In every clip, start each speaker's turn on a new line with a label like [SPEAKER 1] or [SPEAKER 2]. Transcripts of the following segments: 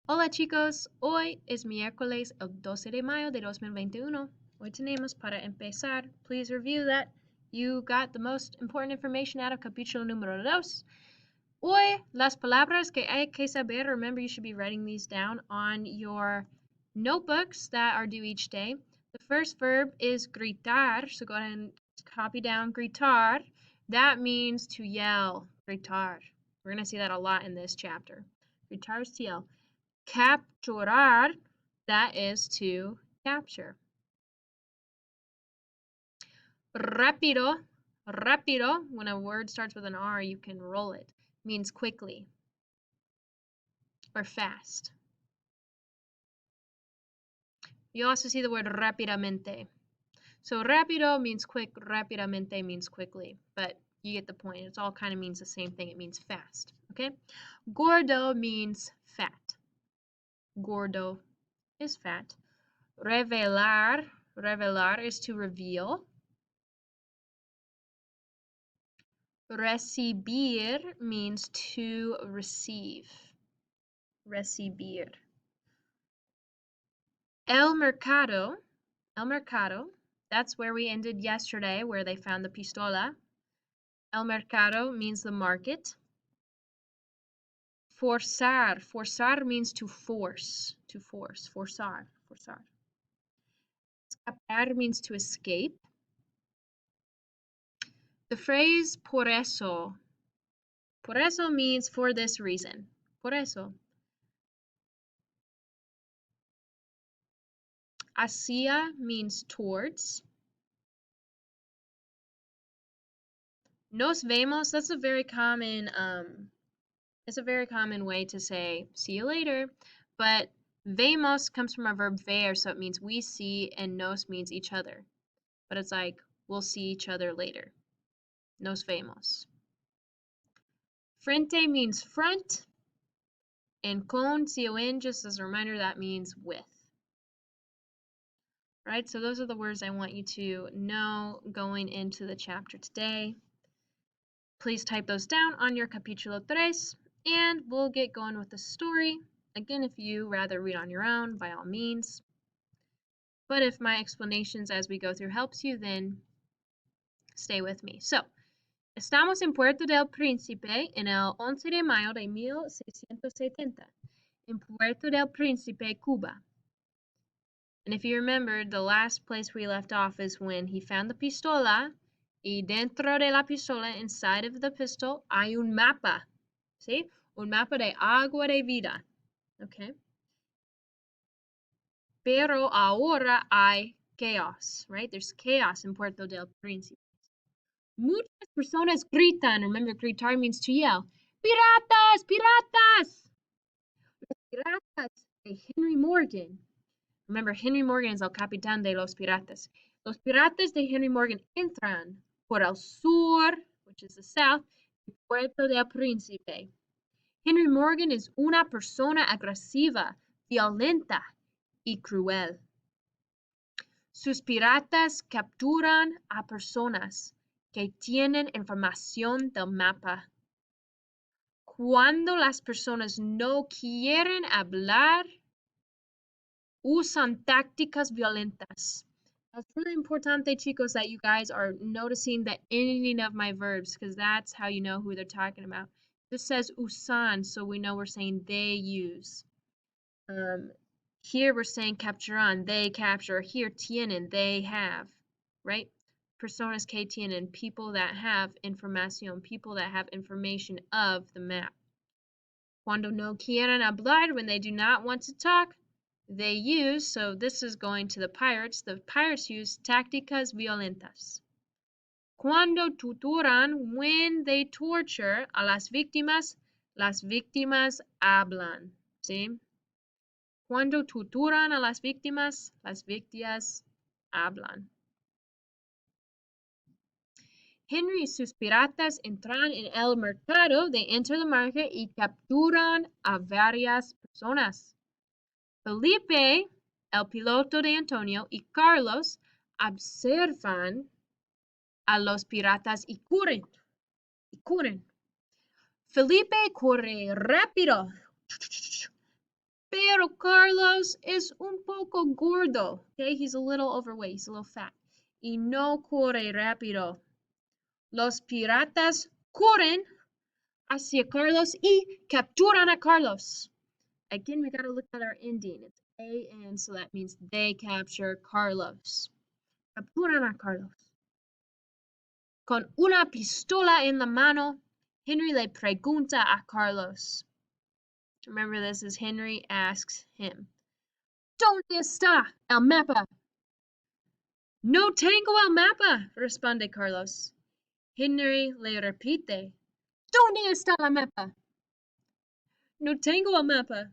[SPEAKER 1] Hola chicos, hoy es miércoles el 12 de mayo de 2021. Hoy tenemos para empezar, please review that you got the most important information out of capítulo número 2. Hoy, las palabras que hay que saber, remember you should be writing these down on your notebooks that are due each day. The first verb is gritar, so go ahead and copy down gritar. That means to yell, gritar. We're going to see that a lot in this chapter. Gritar is to yell. Capturar, that is to capture. Rápido, rápido, when a word starts with an R, you can roll it. Means quickly or fast. You also see the word rápidamente. So rápido means quick, rápidamente means quickly, but you get the point. It all kind of means the same thing. It means fast, okay? Gordo means fat. Gordo is fat. Revelar, revelar is to reveal. Recibir means to receive. Recibir. El mercado, that's where we ended yesterday, where they found the pistola. El mercado means the market. Forzar, forzar means to force, forzar, forzar. Escapar means to escape. The phrase por eso means for this reason. Por eso. Hacia means towards. Nos vemos, that's a very common way to say see you later, but vemos comes from our verb ver, so it means we see, and nos means each other. But it's like we'll see each other later. Nos vemos. Frente means front, and con, C-O-N, just as a reminder, that means with. Right, so those are the words I want you to know going into the chapter today. Please type those down on your Capítulo 3, and we'll get going with the story. Again, if you rather read on your own, by all means. But if my explanations as we go through helps you, then stay with me. So, estamos en Puerto del Príncipe en el 11 de mayo de 1670, en Puerto del Príncipe, Cuba. And if you remember, the last place we left off is when he found the pistola, y dentro de la pistola, inside of the pistol, hay un mapa. ¿Sí? Un mapa de agua de vida. Okay? Pero ahora hay chaos, right? There's chaos in Puerto del Príncipe. Muchas personas gritan. Remember, gritar means to yell. Piratas! Piratas! Los piratas de Henry Morgan. Remember, Henry Morgan is el capitán de los piratas. Los piratas de Henry Morgan entran por el sur, which is the south, de Puerto del Príncipe. Henry Morgan es una persona agresiva, violenta y cruel. Sus piratas capturan a personas que tienen información del mapa. Cuando las personas no quieren hablar, usan tácticas violentas. It's really important, chicos, that you guys are noticing the ending of my verbs, because that's how you know who they're talking about. This says usan, so we know we're saying they use. Here we're saying capturan, they capture. Here tienen, they have, right? Personas que tienen, people that have información, people that have information of the map. Cuando no quieren hablar, when they do not want to talk, they use, so this is going to the pirates use tácticas violentas. Cuando torturan, when they torture a las víctimas hablan, ¿sí? Cuando torturan a las víctimas hablan. Henry y sus piratas entran en el mercado, they enter the market y capturan a varias personas. Felipe, el piloto de Antonio, y Carlos observan a los piratas y corren. Felipe corre rápido, Pero Carlos es un poco gordo. Okay, he's a little overweight, he's a little fat. Y no corre rápido. Los piratas corren hacia Carlos y capturan a Carlos. Again, we gotta look at our ending. It's A-N, so that means they capture Carlos. Capturan a Carlos. Con una pistola en la mano, Henry le pregunta a Carlos. Remember, this is Henry asks him. ¿Dónde está el mapa? No tengo el mapa, responde Carlos. Henry le repite. ¿Dónde está el mapa? No tengo el mapa.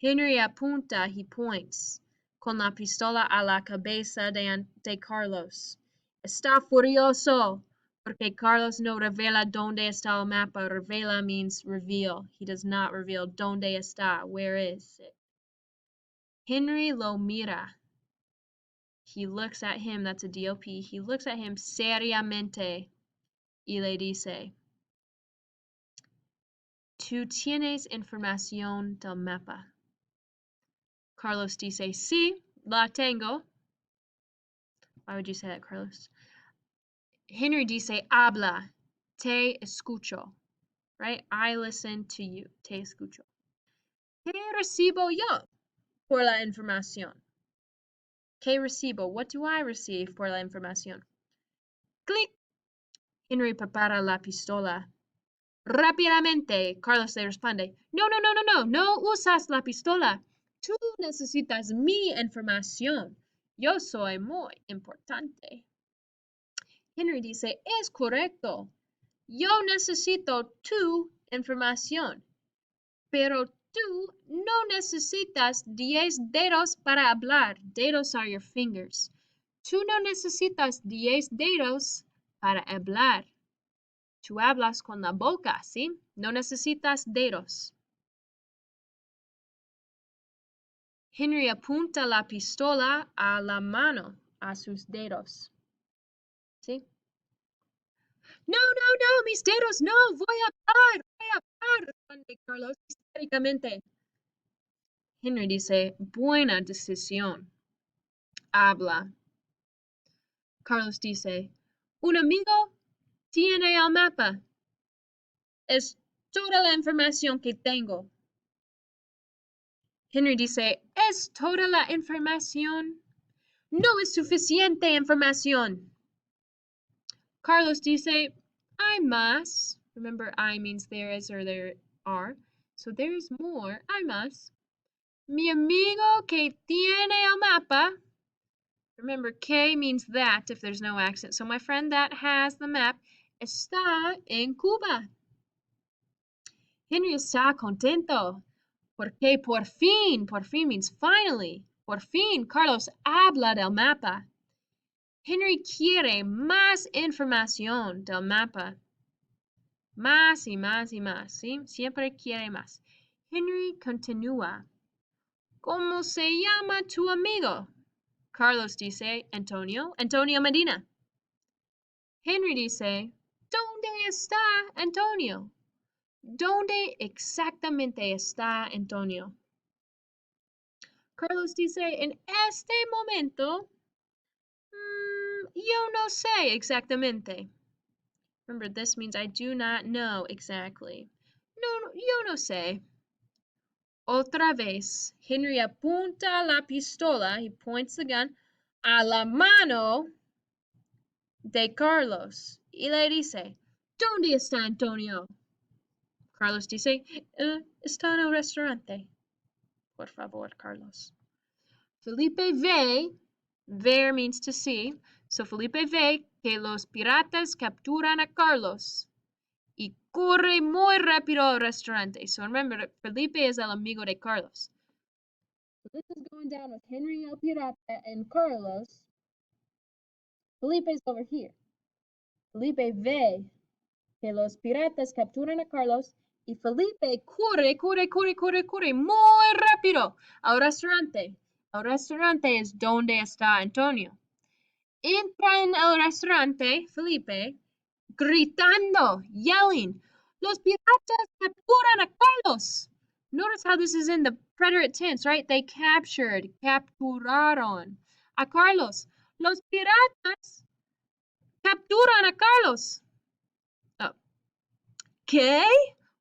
[SPEAKER 1] Henry apunta, he points, con la pistola a la cabeza de Carlos. Está furioso, porque Carlos no revela dónde está el mapa. Revela means reveal. He does not reveal dónde está, where is it. Henry lo mira. He looks at him, that's a DOP. He looks at him seriamente y le dice, ¿Tú tienes información del mapa? Carlos dice, sí, la tengo. Why would you say that, Carlos? Henry dice, habla, te escucho, right? I listen to you, te escucho. ¿Qué recibo yo por la información? ¿Qué recibo? What do I receive por la información? Clic. Henry prepara la pistola. Rápidamente, Carlos le responde, no usas la pistola. Tú necesitas mi información. Yo soy muy importante. Henry dice, es correcto. Yo necesito tu información. Pero tú no necesitas 10 dedos para hablar. Dedos are your fingers. Tú no necesitas 10 dedos para hablar. Tú hablas con la boca, ¿sí? No necesitas dedos. Henry apunta la pistola a la mano, a sus dedos. ¿Sí? No, mis dedos, no, voy a hablar, responde Carlos histéricamente. Henry dice, buena decisión. Habla. Carlos dice, un amigo tiene el mapa. Es toda la información que tengo. Henry dice, ¿es toda la información? No es suficiente información. Carlos dice, hay más. Remember, I means there is or there are. So there's more. Hay más. Mi amigo que tiene el mapa. Remember, que means that if there's no accent. So my friend that has the map está en Cuba. Henry está contento. Porque por fin means finally. Por fin Carlos habla del mapa. Henry quiere más información del mapa. Más y más y más, ¿sí? Siempre quiere más. Henry continúa. ¿Cómo se llama tu amigo? Carlos dice, Antonio Medina. Henry dice, ¿dónde está Antonio? ¿Dónde exactamente está Antonio? Carlos dice, en este momento, yo no sé exactamente. Remember, this means I do not know exactly. No, yo no sé. Otra vez, Henry apunta la pistola, he points the gun, a la mano de Carlos y le dice, ¿dónde está Antonio? Carlos dice, está en el restaurante. Por favor, Carlos. Felipe ve, ver means to see, so Felipe ve que los piratas capturan a Carlos y corre muy rápido al restaurante. So remember, Felipe es el amigo de Carlos. So this is going down with Henry el Pirata and Carlos. Felipe's over here. Felipe ve que los piratas capturan a Carlos y Felipe corre muy rápido al restaurante. El restaurante es donde está Antonio. Entra en el restaurante, Felipe, gritando, yelling, ¡los piratas capturan a Carlos! Notice how this is in the preterite tense, right? They captured, capturaron a Carlos. Los piratas capturan a Carlos. Oh. ¿Qué?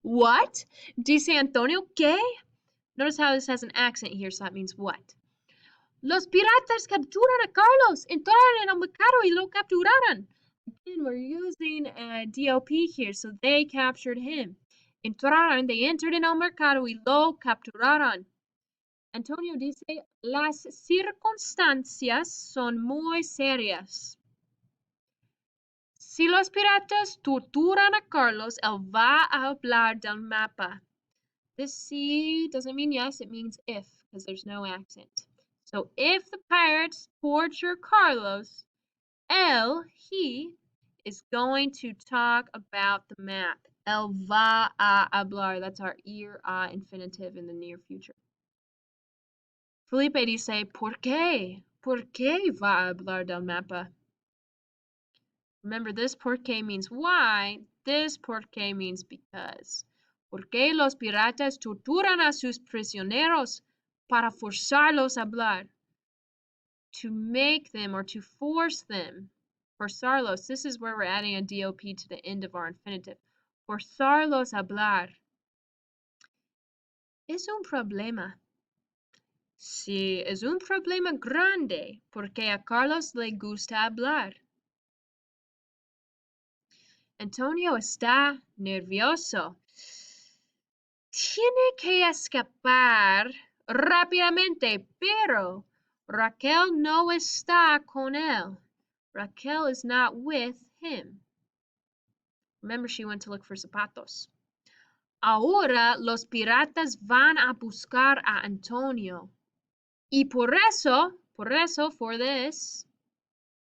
[SPEAKER 1] What? Dice Antonio, ¿qué? Notice how this has an accent here, so that means what? Los piratas capturan a Carlos. Entraron en el mercado y lo capturaron. Again, we're using a DOP here, so they captured him. Entraron, they entered en el mercado y lo capturaron. Antonio dice, las circunstancias son muy serias. Si los piratas torturan a Carlos, él va a hablar del mapa. This si doesn't mean yes, it means if, because there's no accent. So if the pirates torture Carlos, he, is going to talk about the map. Él va a hablar. That's our ir a infinitive in the near future. Felipe dice, ¿por qué? ¿Por qué va a hablar del mapa? Remember, this por qué means why. This por qué means because. ¿Por qué los piratas torturan a sus prisioneros para forzarlos a hablar? To make them or to force them. Forzarlos. This is where we're adding a DOP to the end of our infinitive. Forzarlos a hablar. Es un problema. Sí, es un problema grande porque a Carlos le gusta hablar. Antonio está nervioso. Tiene que escapar rápidamente, pero Raquel no está con él. Raquel is not with him. Remember, she went to look for zapatos. Ahora los piratas van a buscar a Antonio. Y por eso, for this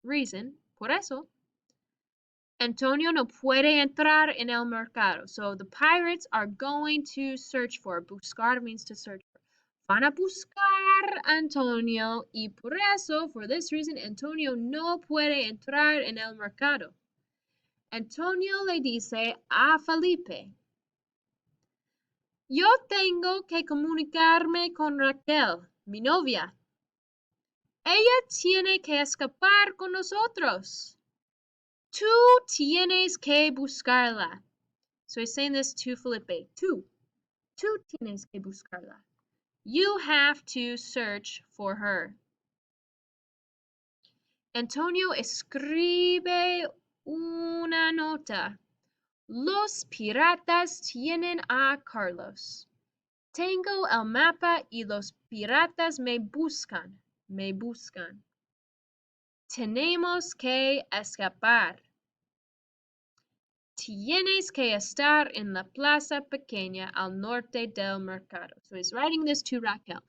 [SPEAKER 1] reason, por eso, Antonio no puede entrar en el mercado. So the pirates are going to search for. Buscar means to search for. Van a buscar a Antonio y por eso, for this reason, Antonio no puede entrar en el mercado. Antonio le dice a Felipe, yo tengo que comunicarme con Raquel, mi novia. Ella tiene que escapar con nosotros. Tú tienes que buscarla. So he's saying this to Felipe. Tú tienes que buscarla. You have to search for her. Antonio escribe una nota. Los piratas tienen a Carlos. Tengo el mapa y los piratas me buscan. Tenemos que escapar. Tienes que estar en la plaza pequeña al norte del mercado. So he's writing this to Raquel.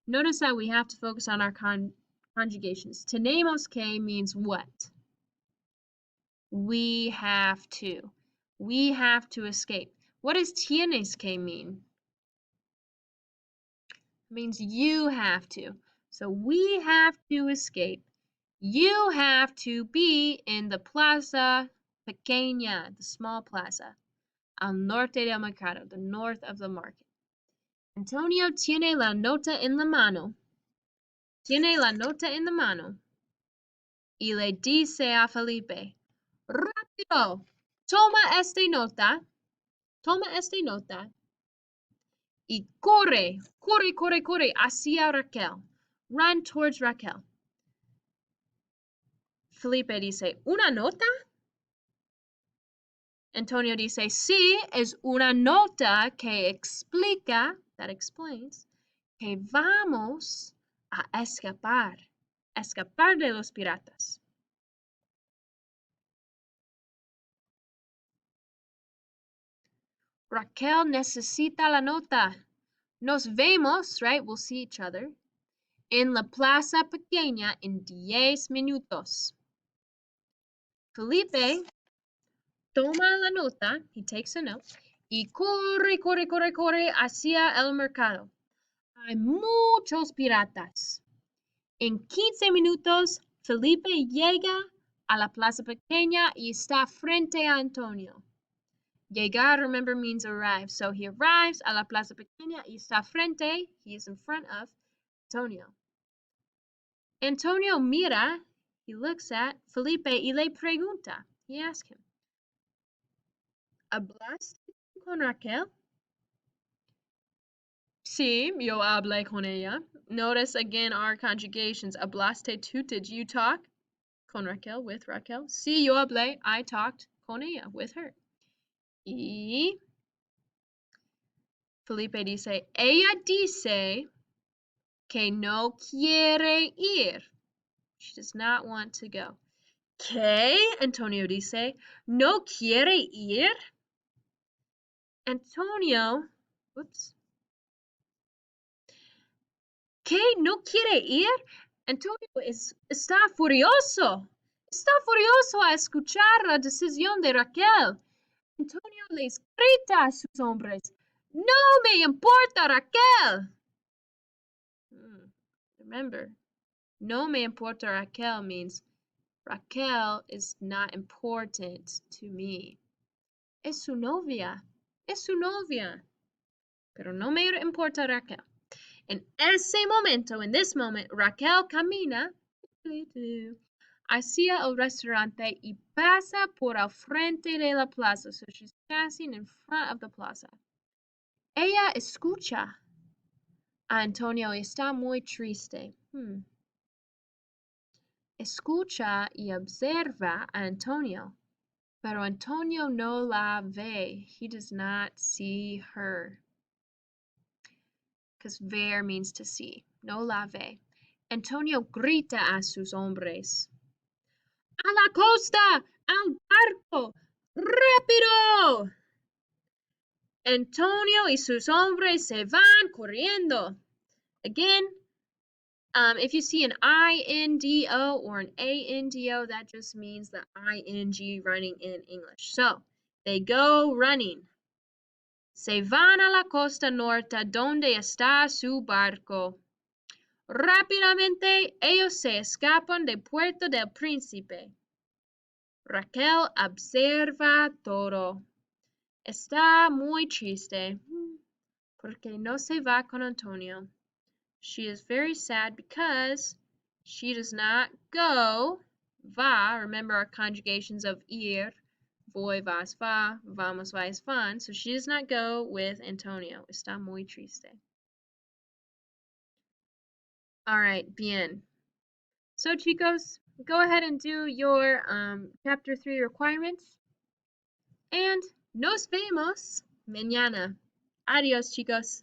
[SPEAKER 1] Notice that we have to focus on our conjugations. Tenemos que means what? We have to. We have to escape. What does tienes que mean? It means you have to. So we have to escape. You have to be in the plaza pequeña, the small plaza, al norte del mercado, the north of the market. Antonio tiene la nota en la mano. Tiene la nota en la mano. Y le dice a Felipe, rápido, toma esta nota. Toma esta nota. Y corre hacia Raquel. Run towards Raquel. Felipe dice, ¿una nota? Antonio dice, sí, es una nota que explica, that explains, que vamos a escapar de los piratas. Raquel necesita la nota. Nos vemos, right? We'll see each other. En la plaza pequeña en 10 minutos. Felipe toma la nota, he takes a note, y corre hacia el mercado. Hay muchos piratas. En 15 minutos, Felipe llega a la plaza pequeña y está frente a Antonio. Llegar, remember, means arrive. So he arrives a la plaza pequeña y está frente, he is in front of Antonio. Antonio mira, he looks at Felipe y le pregunta, he asks him, ¿hablaste con Raquel? Sí, yo hablé con ella. Notice again our conjugations. Hablaste tú, did you talk? Con Raquel, with Raquel. Sí, yo hablé, I talked con ella, with her. Y Felipe dice, ella dice que no quiere ir. She does not want to go. ¿Qué? Antonio dice, ¿no quiere ir? Antonio, whoops. ¿Qué? ¿No quiere ir? Antonio está furioso. Está furioso a escuchar la decisión de Raquel. Antonio les grita a sus hombres, ¡no me importa Raquel! Remember, no me importa Raquel means Raquel is not important to me. Es su novia. Es su novia. Pero no me importa Raquel. En ese momento, in this moment, Raquel camina hacia el restaurante y pasa por al frente de la plaza. So she's passing in front of the plaza. Ella escucha a Antonio y está muy triste. Escucha y observa a Antonio, pero Antonio no la ve. He does not see her. Because ver means to see. No la ve. Antonio grita a sus hombres. ¡A la costa! ¡Al barco! ¡Rápido! Antonio y sus hombres se van corriendo. Again, if you see an I-N-D-O or an A-N-D-O, that just means the I-N-G running in English. So, they go running. Se van a la costa norte donde está su barco. Rápidamente ellos se escapan de Puerto del Príncipe. Raquel observa todo. Está muy triste porque no se va con Antonio. She is very sad because she does not go. Va, remember our conjugations of ir. Voy, vas, va. Vamos, vais, van. So she does not go with Antonio. Está muy triste. All right, bien. So, chicos, go ahead and do your chapter 3 requirements. And nos vemos mañana. Adios, chicos.